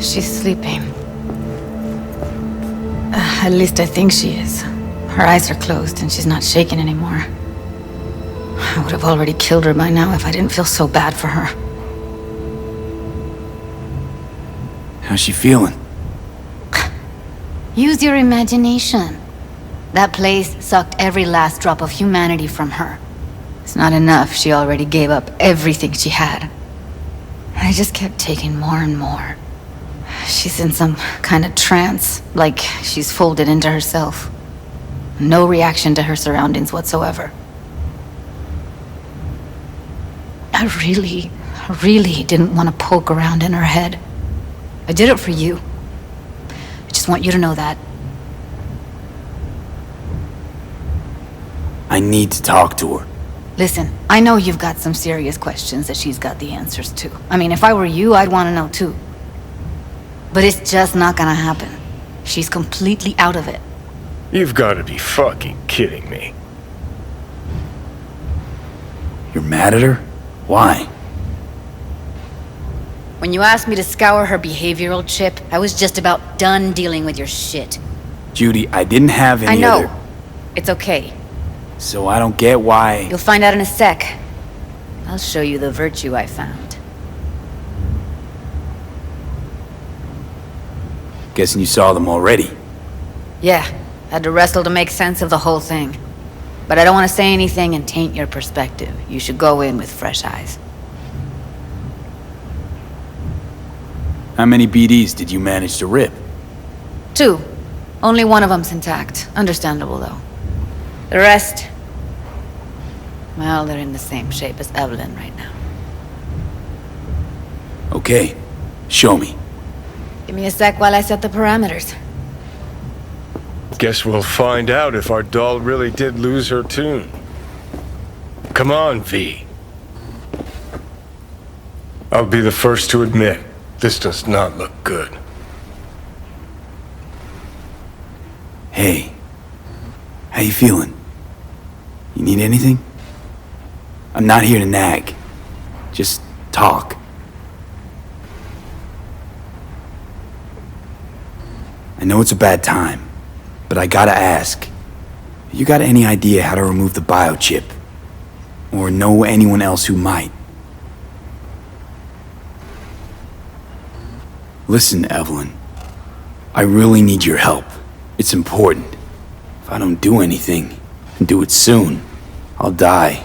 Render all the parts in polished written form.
She's sleeping. At least I think she is. Her eyes are closed and she's not shaking anymore. I would have already killed her by now if I didn't feel so bad for her. How's she feeling? Use your imagination. That place sucked every last drop of humanity from her. It's not enough, she already gave up everything she had. I just kept taking more and more. She's in some kind of trance, like she's folded into herself. No reaction to her surroundings whatsoever. I really didn't want to poke around in her head. I did it for you. I just want you to know that. I need to talk to her. Listen, I know you've got some serious questions that she's got the answers to. I mean, if I were you, I'd want to know too. But it's just not gonna happen. She's completely out of it. You've got to be fucking kidding me. You're mad at her? Why? When you asked me to scour her behavioral chip, I was just about done dealing with your shit. Judy, I didn't have any I know. other... It's okay. So I don't get why... You'll find out in a sec. I'll show you the virtue I found. Guessing you saw them already. Yeah, had to wrestle to make sense of the whole thing. But I don't want to say anything and taint your perspective. You should go in with fresh eyes. How many BDs did you manage to rip? 2. Only one of them's intact. Understandable, though. The rest... well, they're in the same shape as Evelyn right now. Okay, show me. Give me a sec while I set the parameters. Guess we'll find out if our doll really did lose her tune. Come on, V. I'll be the first to admit, this does not look good. Hey, how you feeling? You need anything? I'm not here to nag. Just talk. I know it's a bad time, but I gotta ask. You got any idea how to remove the biochip? Or know anyone else who might? Listen, Evelyn. I really need your help. It's important. If I don't do anything, and do it soon, I'll die.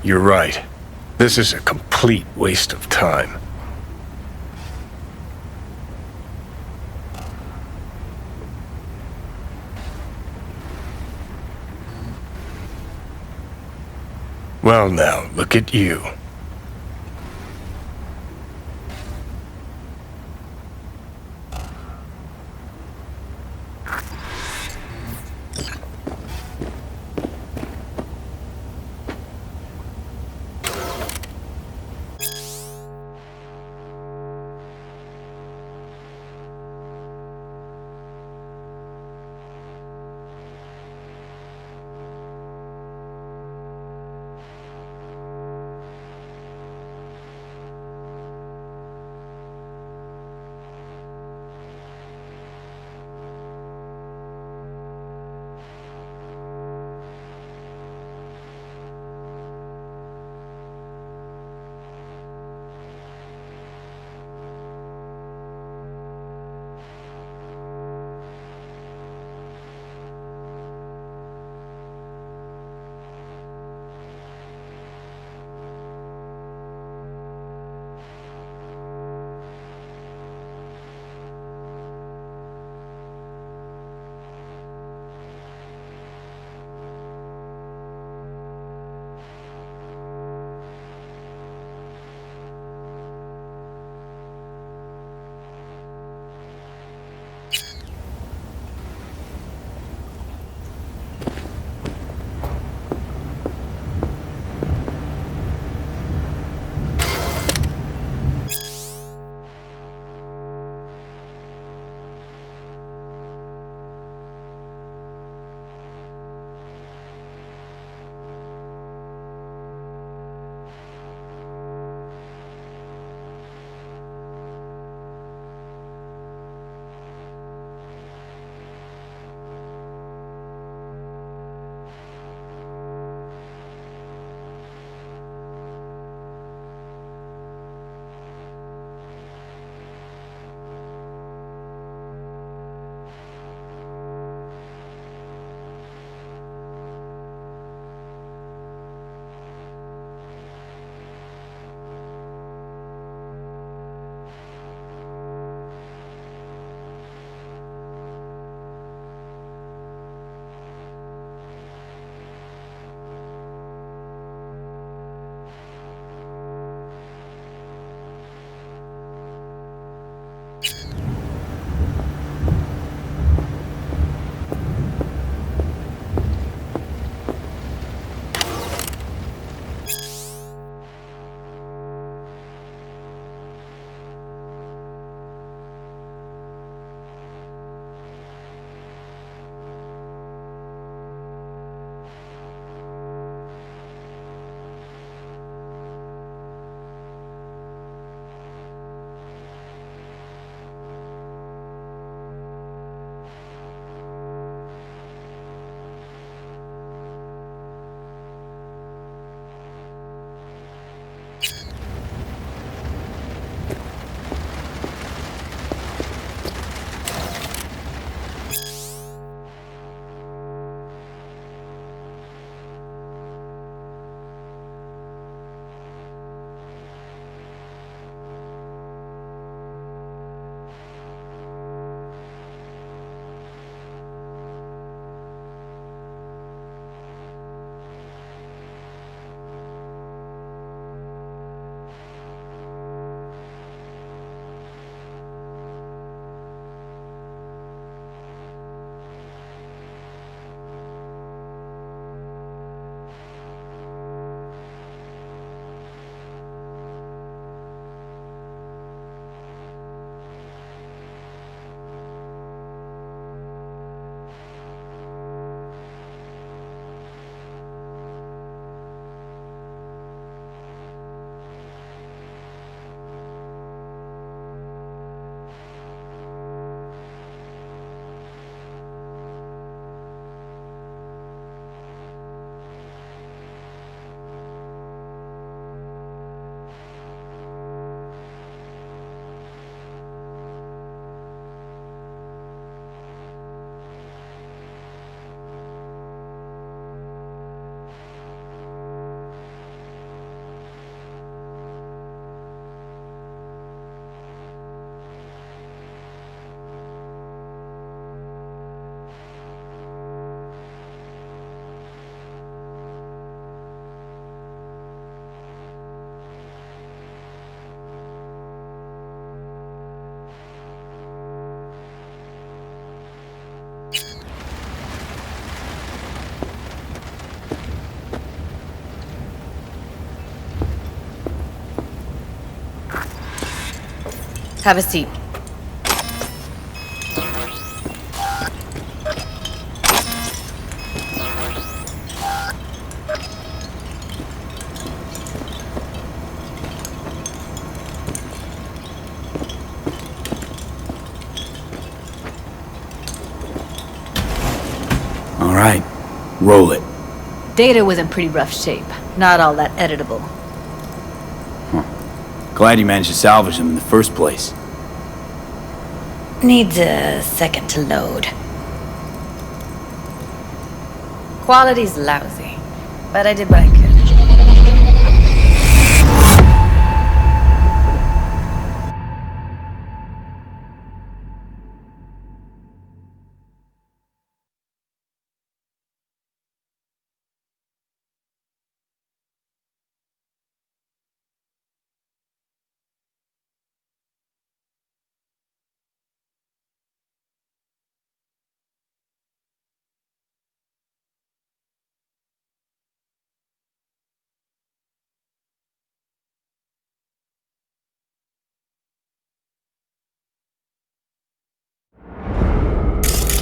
You're right. This is a complete waste of time. Well now, look at you. Have a seat. All right, roll it. Data was in pretty rough shape. Not all that editable. Glad you managed to salvage them in the first place. Needs a second to load. Quality's lousy, but I did what I could.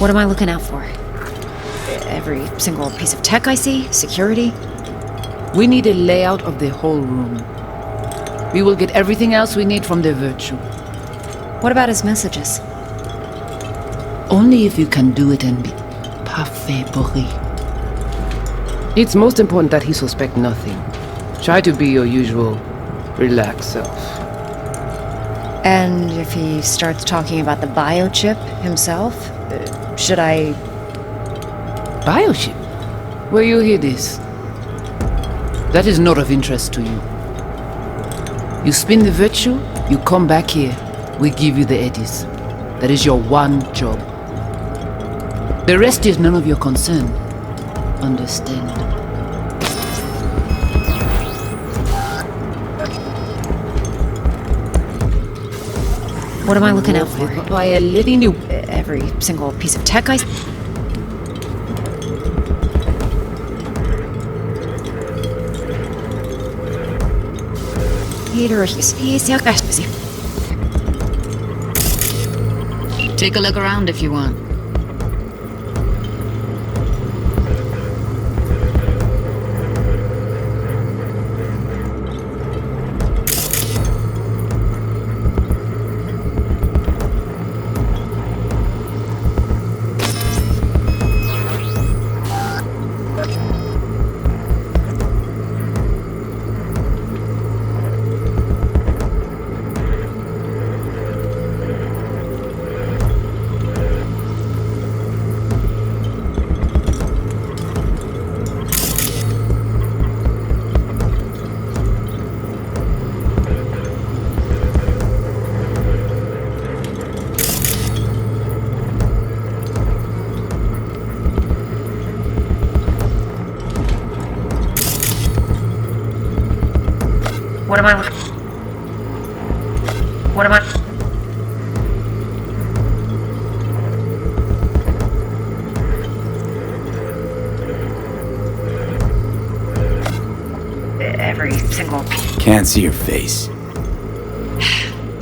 What am I looking out for? Every single piece of tech I see? Security? We need a layout of the whole room. We will get everything else we need from the virtue. What about his messages? Only if you can do it and be parfait pourri. It's most important that he suspect nothing. Try to be your usual, relaxed self. And if he starts talking about the biochip himself, should I... Biochip? Where you hear this? That is not of interest to you. You spin the virtue, you come back here, we give you the eddies. That is your one job. The rest is none of your concern. Understand? What am I looking out for? By letting you... Every single piece of tech I... Take a look around if you want. What am I looking... What am I... Every single... Can't see your face.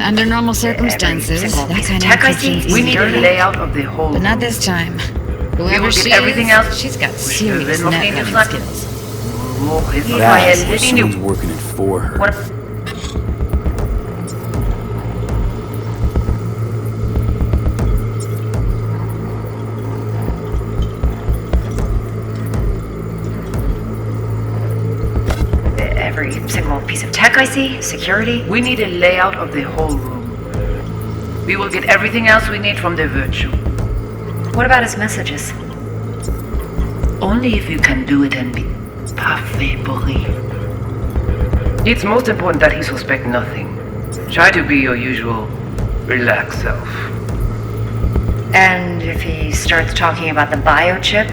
Under normal circumstances, that kind of tech I encryption's see, We easy. need a layout of the whole But not room. this time. We will Whoever get she everything is, else. she's got serious net running skills. That's where someone's working it for her. What... Every single piece of tech I see? Security? We need a layout of the whole room. We will get everything else we need from the virtue. What about his messages? Only if you can do it and be parfait pourri. It's most important that he suspect nothing. Try to be your usual, relaxed self. And if he starts talking about the biochip?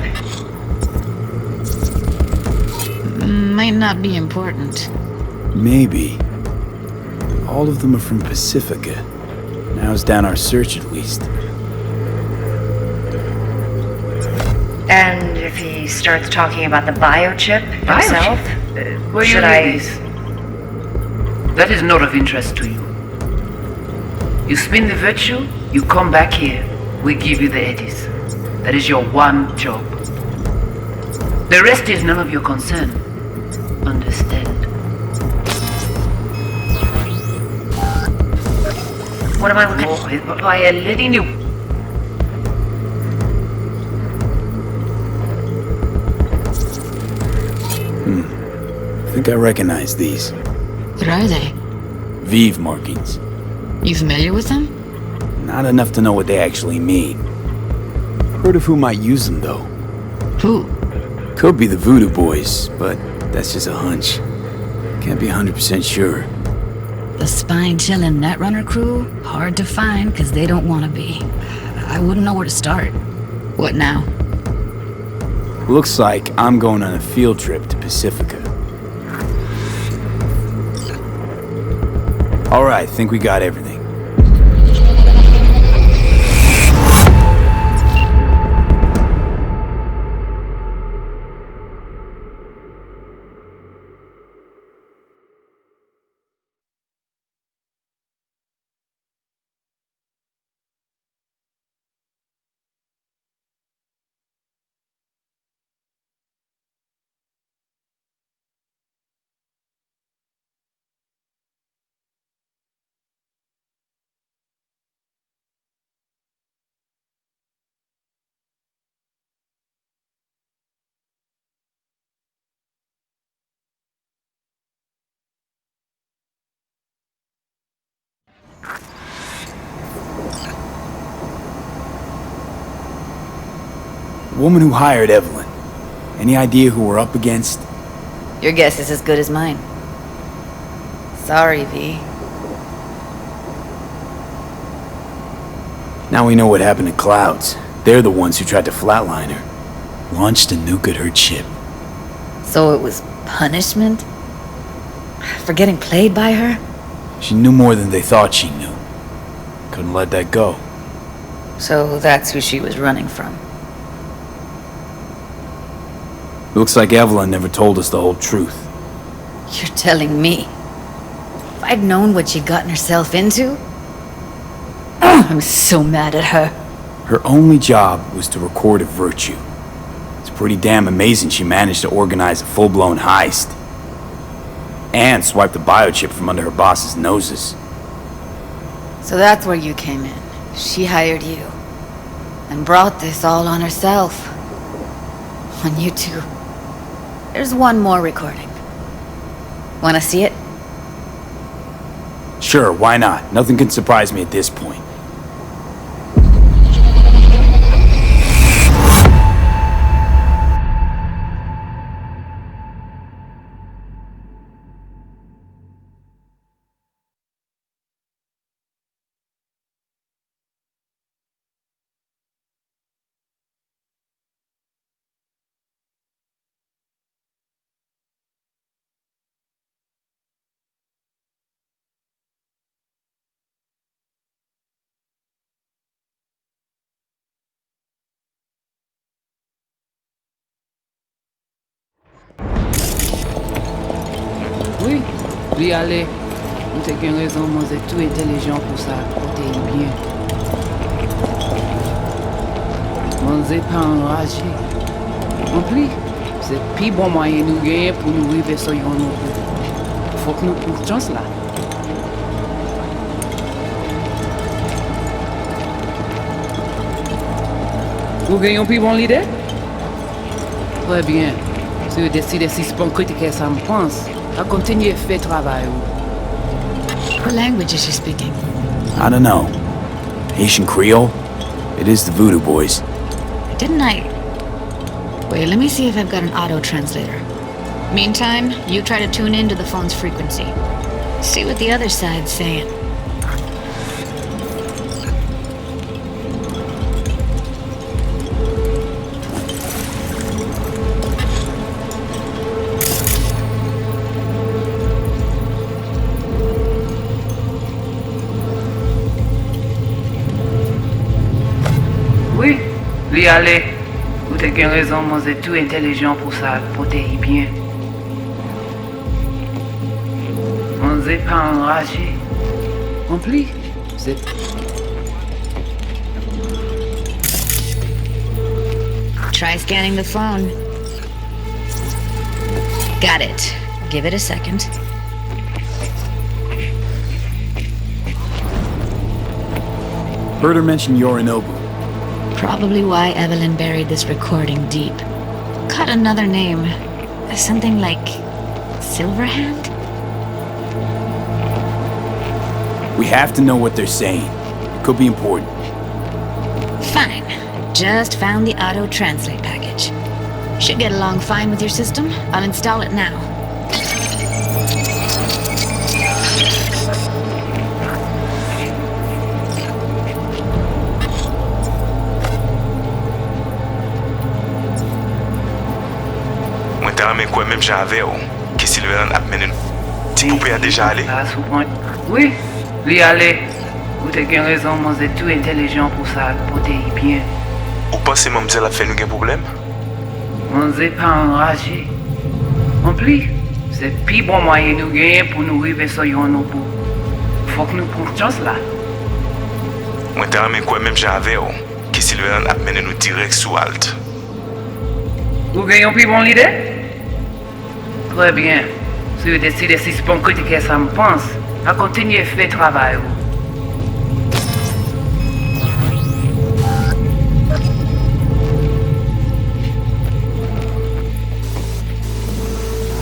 Might not be important. Maybe. All of them are from Pacifica. Narrows down our search at least. And if he starts talking about the biochip himself? Where Should you I- hear this? That is not of interest to you. You spin the virtue, you come back here. We give you the eddies. That is your one job. The rest is none of your concern. Understand? What am I looking for? I am letting you. I think I recognize these. What are they? Vive markings. You familiar with them? Not enough to know what they actually mean. Heard of who might use them, though. Who? Could be the Voodoo Boys, but that's just a hunch. Can't be 100% sure. The spine chillin' Netrunner crew? Hard to find because they don't want to be. I wouldn't know where to start. What now? Looks like I'm going on a field trip to Pacifica. Alright, think we got everything. The woman who hired Evelyn. Any idea who we're up against? Your guess is as good as mine. Sorry, V. Now we know what happened to Clouds. They're the ones who tried to flatline her. Launched a nuke at her ship. So it was punishment? For getting played by her? She knew more than they thought she knew. Couldn't let that go. So that's who she was running from. Looks like Evelyn never told us the whole truth. You're telling me? If I'd known what she'd gotten herself into? I'm so mad at her. Her only job was to record a virtue. It's pretty damn amazing she managed to organize a full-blown heist. And swipe the biochip from under her boss's noses. So that's where you came in. She hired you. And brought this all on herself. On you two. There's one more recording. Wanna see it? Sure, why not? Nothing can surprise me at this point. Oui, lui aller. Ou t'as qu'une raison, moi c'est tout intelligent pour ça, pour t'aider bien. Moi c'est pas enragé. En plus, c'est plus bon moyen nous gagner pour nous arriver sur yon nous. Faut que nous prenions chance là. Vous gagnez plus bon l'idée? Très bien. Si vous décidez si c'est bon critiquer ça me pense, à continuer à faire travail. What language is she speaking? I don't know. Haitian Creole? It is the Voodoo Boys. Didn't I? Wait, let me see if I've got an auto translator. Meantime, you try to tune into the phone's frequency. See what the other side's saying. Oui, lui aller. Vous avez qu'une raison, moi c'est tout intelligent pour ça, pour t'aider bien. On n'est pas enragé. En plus, Zip. Try scanning the phone. Got it. Give it a second. Heard her mention Yorinobu. Probably why Evelyn buried this recording deep. Caught another name. Something like Silverhand? We have to know what they're saying. It could be important. Fine. Just found the auto-translate package. Should get along fine with your system. I'll install it now. Mwen te rame kwen menm jave ou, ki Silveran ap menen nou. Ti poupe a deja ale? Oui, li ale. Ou te gen rezon mwen ze tou intelijen pou sa pote yi bien. Ou panse mwen mze la fe nou gen problem? Mwen ze pa enraje. En pli, se pi bon mwaye nou gen pou nou rive so yon nou pou. Fok nou pon chans la. Mwen te rame kwen menm jave ou, ki Silveran ap menen nou direk sou alt. Ou gen yon pi bon lide? Très bien. Si vous décidez si c'est bon que ça me pense, à continuer à faire le travail.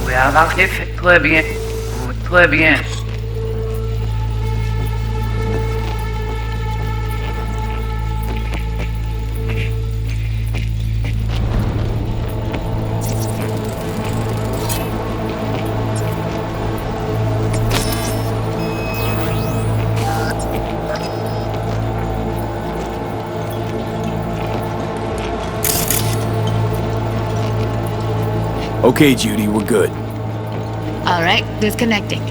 Oui, avoir fait très bien. Très bien. Okay, Judy, we're good. All right, disconnecting.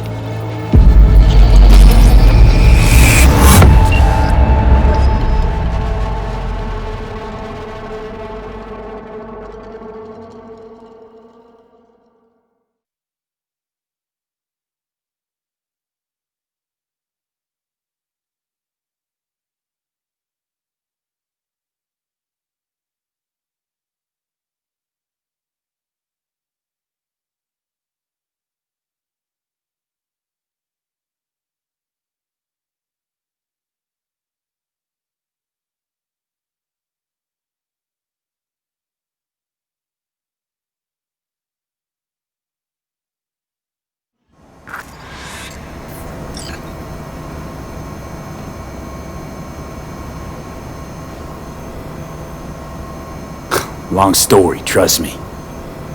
Long story, trust me.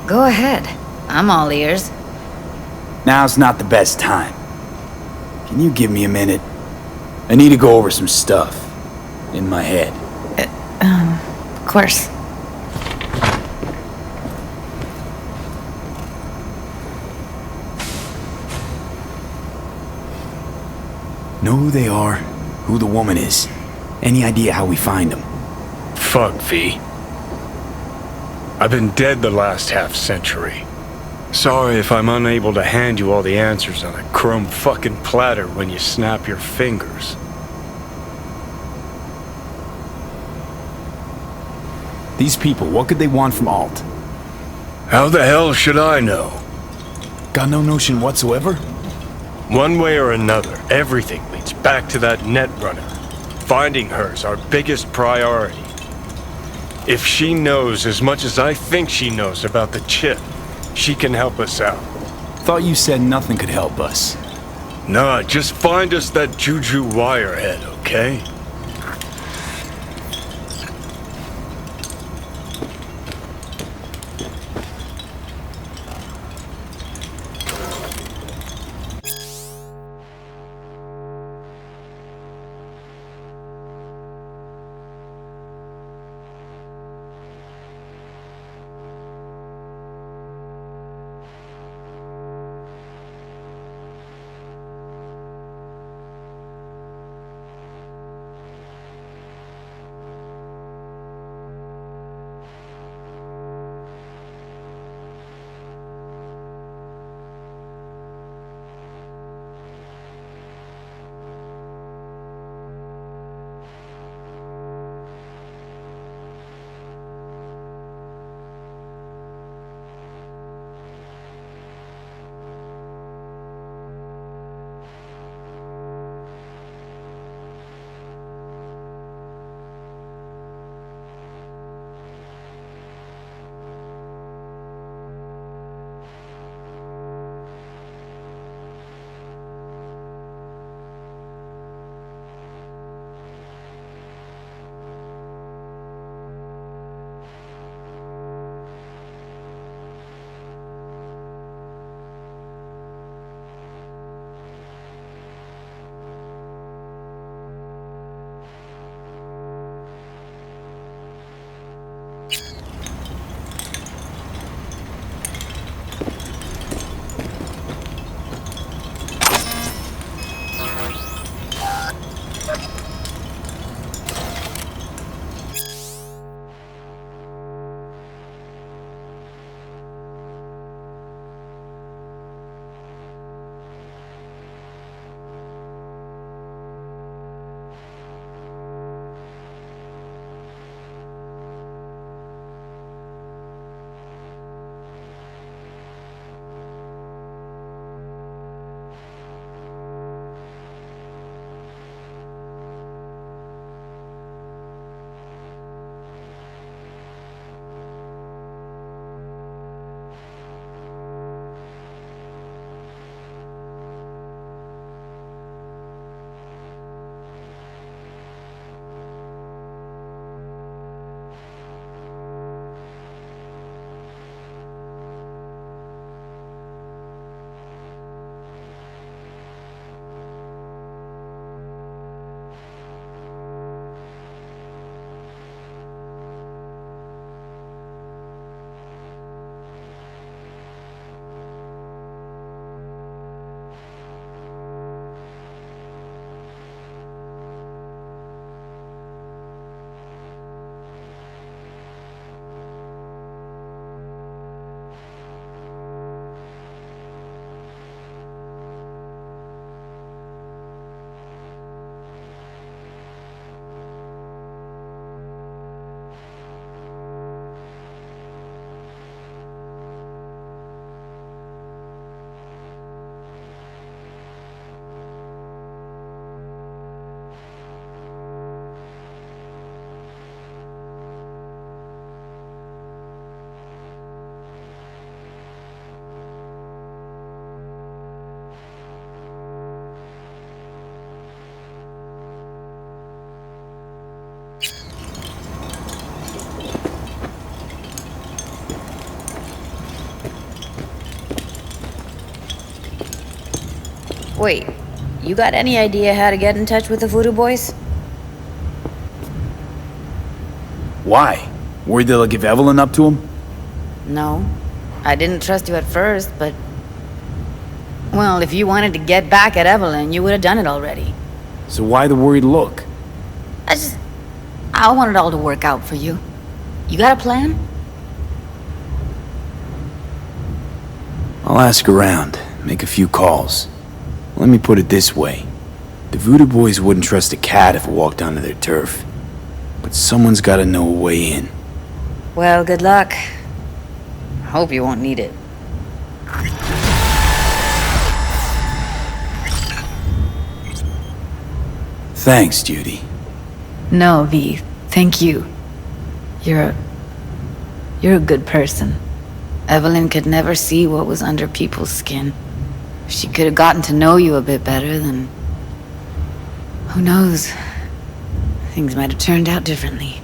Go ahead. I'm all ears. Now's not the best time. Can you give me a minute? I need to go over some stuff in my head. Of course. Know who they are, who the woman is. Any idea how we find them? Fuck, V. I've been dead the last half-century. Sorry if I'm unable to hand you all the answers on a chrome fucking platter when you snap your fingers. These people, what could they want from Alt? How the hell should I know? Got no notion whatsoever? One way or another, everything leads back to that netrunner. Finding her's our biggest priority. If she knows as much as I think she knows about the chip, she can help us out. Thought you said nothing could help us. Nah, just find us that Juju wirehead, okay? Wait, you got any idea how to get in touch with the Voodoo Boys? Why? Worried they'll give Evelyn up to him? No. I didn't trust you at first, but... Well, if you wanted to get back at Evelyn, you would have done it already. So why the worried look? I want it all to work out for you. You got a plan? I'll ask around, make a few calls. Let me put it this way. The Voodoo Boys wouldn't trust a cat if it walked onto their turf. But someone's gotta know a way in. Well, good luck. Hope you won't need it. Thanks, Judy. No, V. Thank you. You're a good person. Evelyn could never see what was under people's skin. If she could have gotten to know you a bit better, then... Who knows? Things might have turned out differently.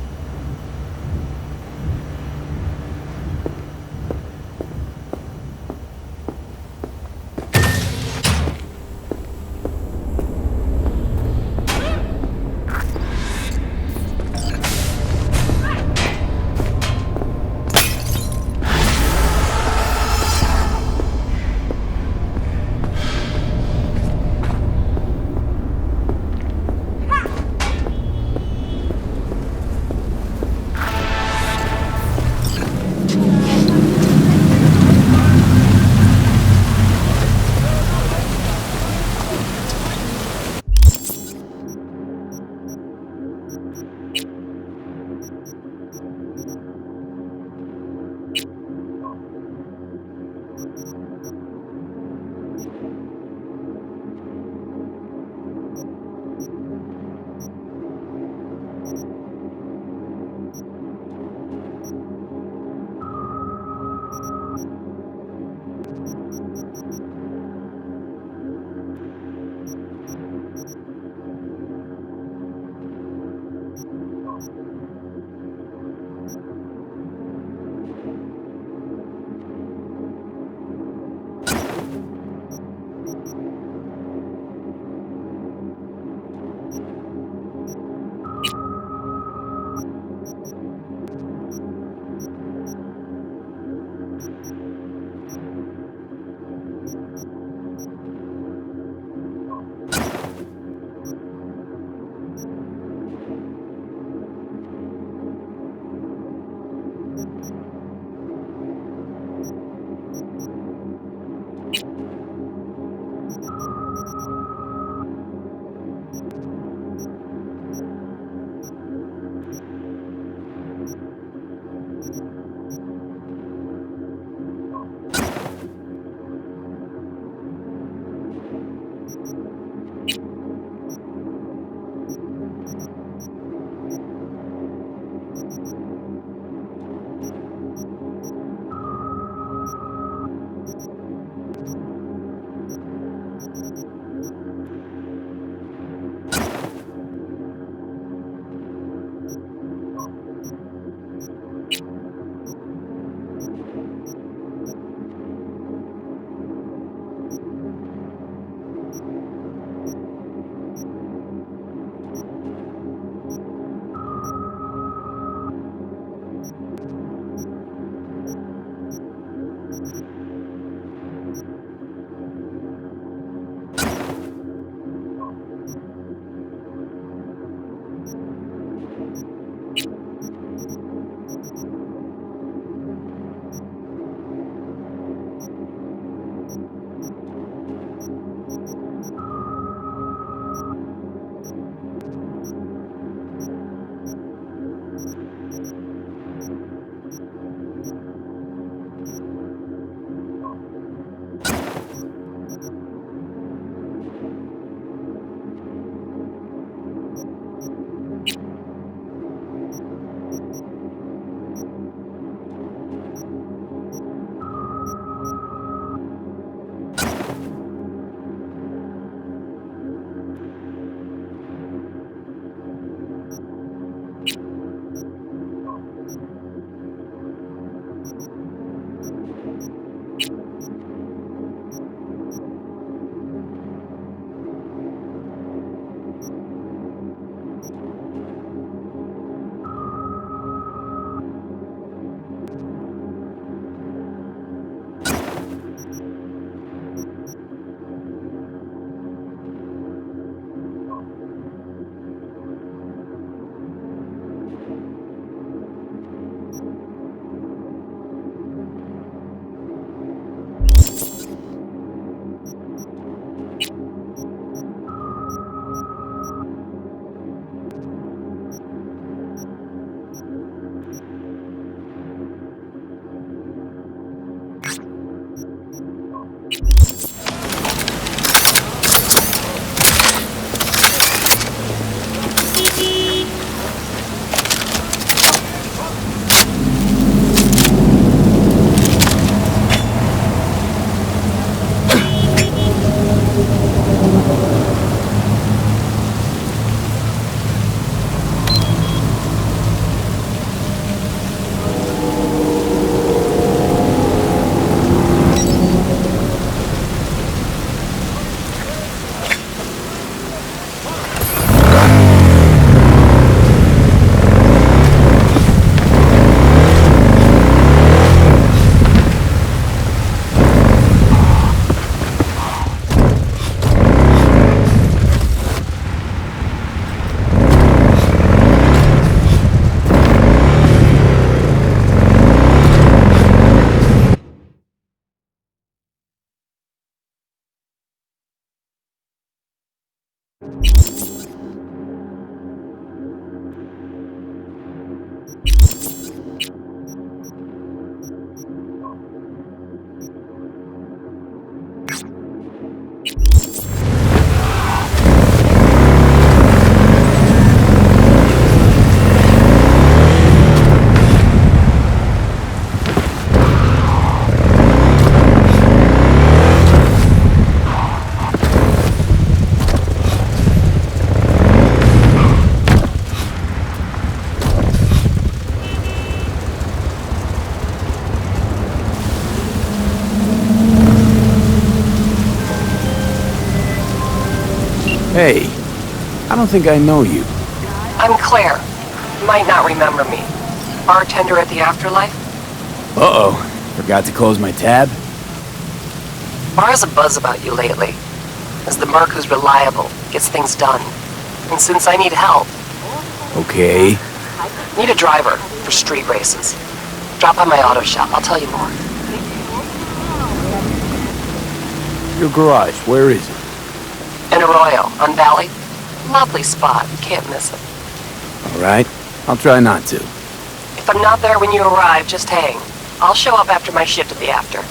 Hey, I don't think I know you. I'm Claire. You might not remember me. Bartender at the Afterlife? Uh-oh, forgot to close my tab? Bar has a buzz about you lately. As the merc who's reliable, gets things done. And since I need help, Okay. need a driver for street races. Drop by my auto shop, I'll tell you more. Your garage, where is it? In Arroyo, on Valley. Lovely spot, you can't miss it. Alright, I'll try not to. If I'm not there when you arrive, just hang. I'll show up after my shift at the After.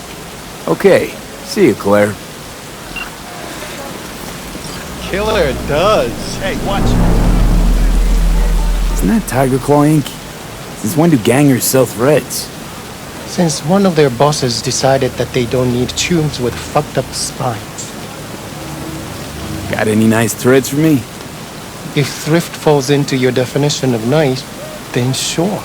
Okay, see you, Claire. Killer does. Hey, watch. Isn't that Tiger Claw ink? Since when do gangers sell threads? Since one of their bosses decided that they don't need tubes with fucked up spines. Got any nice threads for me? If thrift falls into your definition of nice, then sure.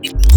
it.